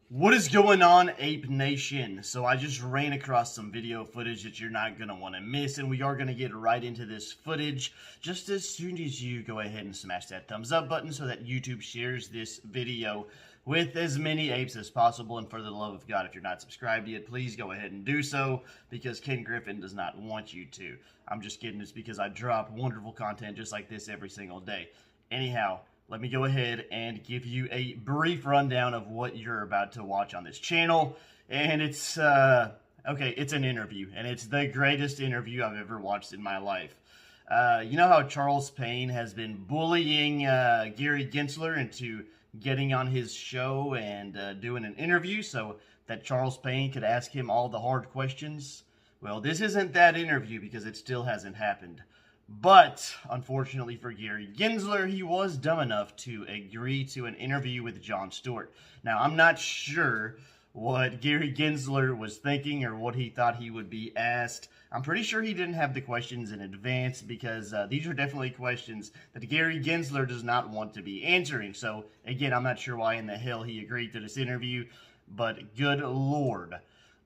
What is going on, Ape Nation? So I just ran across some video footage that you're not going to want to miss, and we are going to get right into this footage just as soon as you go ahead and smash that thumbs up button so that YouTube shares this video with as many apes as possible. And for the love of God, if you're not subscribed yet, please go ahead and do so, because Ken Griffin does not want you to. I'm just kidding. It's because I drop wonderful content just like this every single day. Anyhow, let me go ahead and give you a brief rundown of what you're about to watch on this channel. And it's, okay, it's an interview. And it's the greatest interview I've ever watched in my life. You know how Charles Payne has been bullying Gary Gensler into getting on his show and doing an interview so that Charles Payne could ask him all the hard questions? Well, this isn't that interview because it still hasn't happened. But, unfortunately for Gary Gensler, he was dumb enough to agree to an interview with Jon Stewart. Now, I'm not sure what Gary Gensler was thinking or what he thought he would be asked. I'm pretty sure he didn't have the questions in advance because these are definitely questions that Gary Gensler does not want to be answering. So, again, I'm not sure why in the hell he agreed to this interview, but good Lord.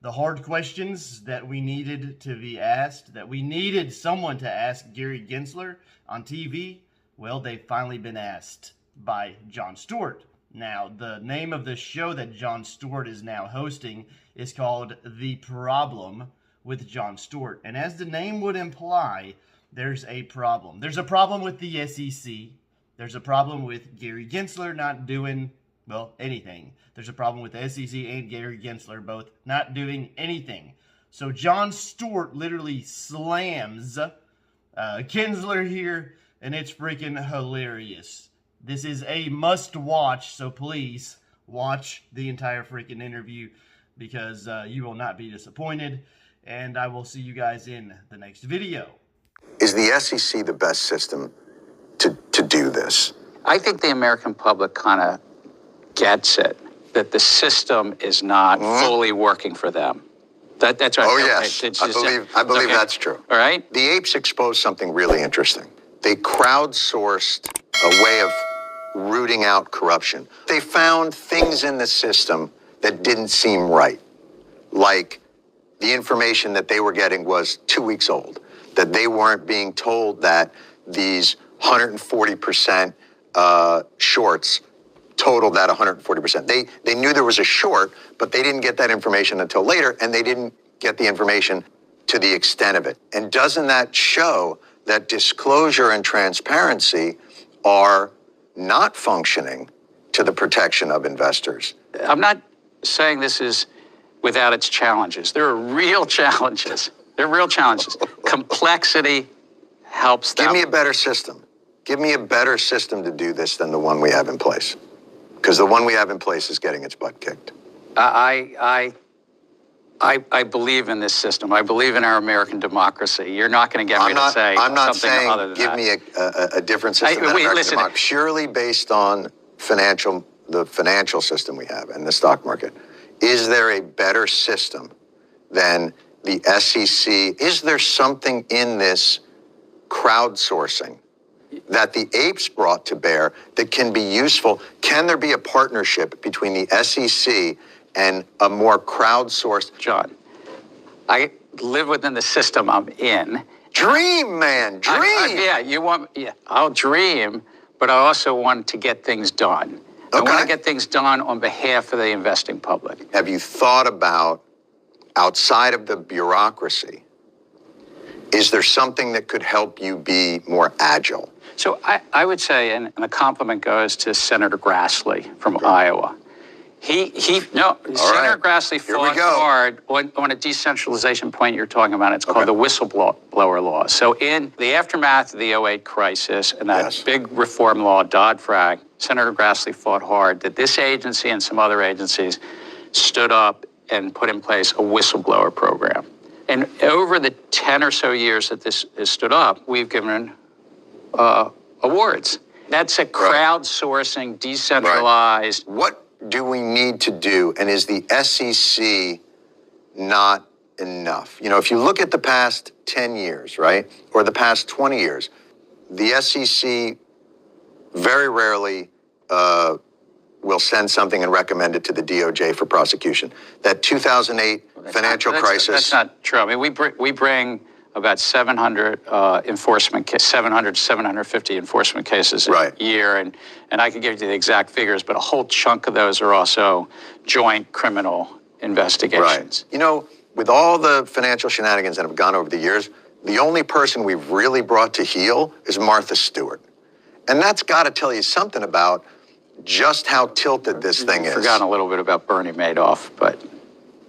The hard questions that we needed to be asked, that we needed someone to ask Gary Gensler on TV, well, they've finally been asked by Jon Stewart. Now, the name of the show that Jon Stewart is now hosting is called The Problem with Jon Stewart. And as the name would imply, there's a problem. There's a problem with the SEC. There's a problem with Gary Gensler not doing, well, anything. There's a problem with the SEC and Gary Gensler both not doing anything. So Jon Stewart literally slams Gensler here, and it's freaking hilarious. This is a must-watch, so please watch the entire freaking interview because you will not be disappointed, and I will see you guys in the next video. Is the SEC the best system to do this? I think the American public kind of gets it, that the system is not fully working for them. That's right. Oh, yes. I believe okay. That's true. All right. The Apes exposed something really interesting. They crowdsourced a way of rooting out corruption. They found things in the system that didn't seem right, like the information that they were getting was 2 weeks old, that they weren't being told that these 140% shorts totaled that 140%. They knew there was a short, but they didn't get that information until later, and they didn't get the information to the extent of it. And doesn't that show that disclosure and transparency are not functioning to the protection of investors? I'm not saying this is without its challenges. There are real challenges. Complexity helps them. Give me a better system. Give me a better system to do this than the one we have in place. Because the one we have in place is getting its butt kicked. I believe in this system. I believe in our American democracy. You're not going to get me to say I'm not something saying other than give that. me a different system than American democracy. Purely based on the financial system we have and the stock market. Is there a better system than the SEC? Is there something in this crowdsourcing that the Apes brought to bear that can be useful? Can there be a partnership between the SEC and a more crowdsourced? John, I live within the system I'm in. Dream, man, dream. I'll dream, but I also want to get things done. I want to get things done on behalf of the investing public. Have you thought about, outside of the bureaucracy, is there something that could help you be more agile? So I would say, and a compliment goes to Senator Grassley from Iowa. Senator Grassley fought hard on a decentralization point you're talking about. It's called the whistleblower law. So in the aftermath of the 2008 crisis and that big reform law, Dodd-Frank, Senator Grassley fought hard that this agency and some other agencies stood up and put in place a whistleblower program. And over the 10 or so years that this has stood up, we've given awards. That's a crowdsourcing, decentralized. What do we need to do? And is the SEC not enough? You know, if you look at the past 10 years, right, or the past 20 years, the SEC very rarely will send something and recommend it to the DOJ for prosecution. That 2008 financial crisis. That's not true. I mean, we bring about 700 750 enforcement cases a year, and I can give you the exact figures, but a whole chunk of those are also joint criminal investigations. Right. You know, with all the financial shenanigans that have gone over the years, the only person we've really brought to heel is Martha Stewart. And that's got to tell you something about just how tilted this thing is. I've forgotten a little bit about Bernie Madoff, but...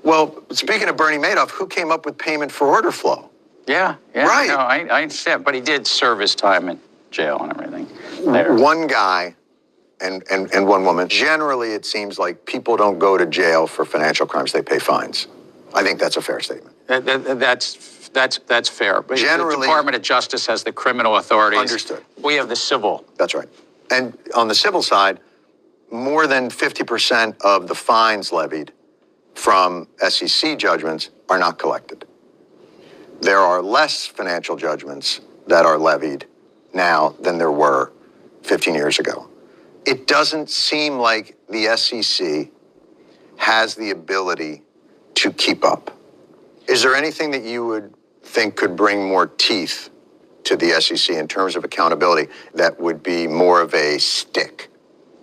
Well, speaking of Bernie Madoff, who came up with payment for order flow? Yeah. Right. No, I understand, but he did serve his time in jail and everything. One guy and one woman. Generally, it seems like people don't go to jail for financial crimes. They pay fines. I think that's a fair statement. That's fair. But generally, the Department of Justice has the criminal authorities. Understood. We have the civil. That's right. And on the civil side, more than 50% of the fines levied from SEC judgments are not collected. There are less financial judgments that are levied now than there were 15 years ago. It doesn't seem like the SEC has the ability to keep up. Is there anything that you would think could bring more teeth to the SEC in terms of accountability that would be more of a stick?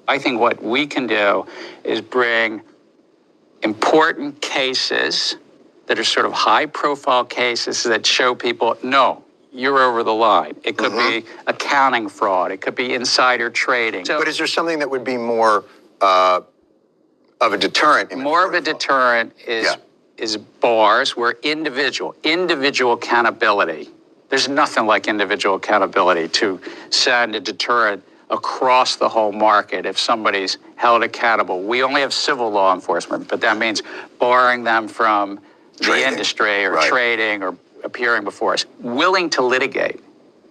I think what we can do is bring important cases that are sort of high-profile cases that show people, no, you're over the line. It could be accounting fraud. It could be insider trading. But is there something that would be more of a deterrent? More of a deterrent is bars where individual accountability. There's nothing like individual accountability to send a deterrent across the whole market if somebody's held accountable. We only have civil law enforcement, but that means barring them from the industry or trading or appearing before us. Willing to litigate.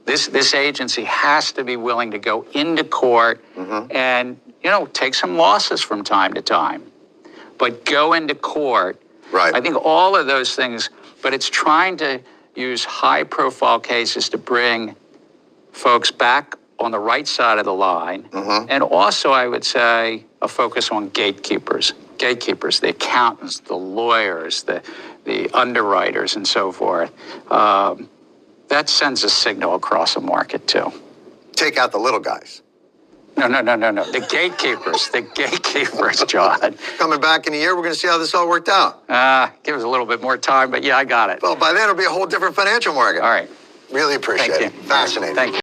This agency has to be willing to go into court and, take some losses from time to time, but go into court. Right. I think all of those things, but it's trying to use high-profile cases to bring folks back on the right side of the line. And also, I would say, a focus on gatekeepers, the accountants, the lawyers, the underwriters, and so forth. That sends a signal across the market, too. Take out the little guys. No. The gatekeepers, John. Coming back in a year, we're going to see how this all worked out. Give us a little bit more time, but yeah, I got it. Well, by then, it'll be a whole different financial market. All right. Really appreciate it. Thank you. Fascinating. Thank you.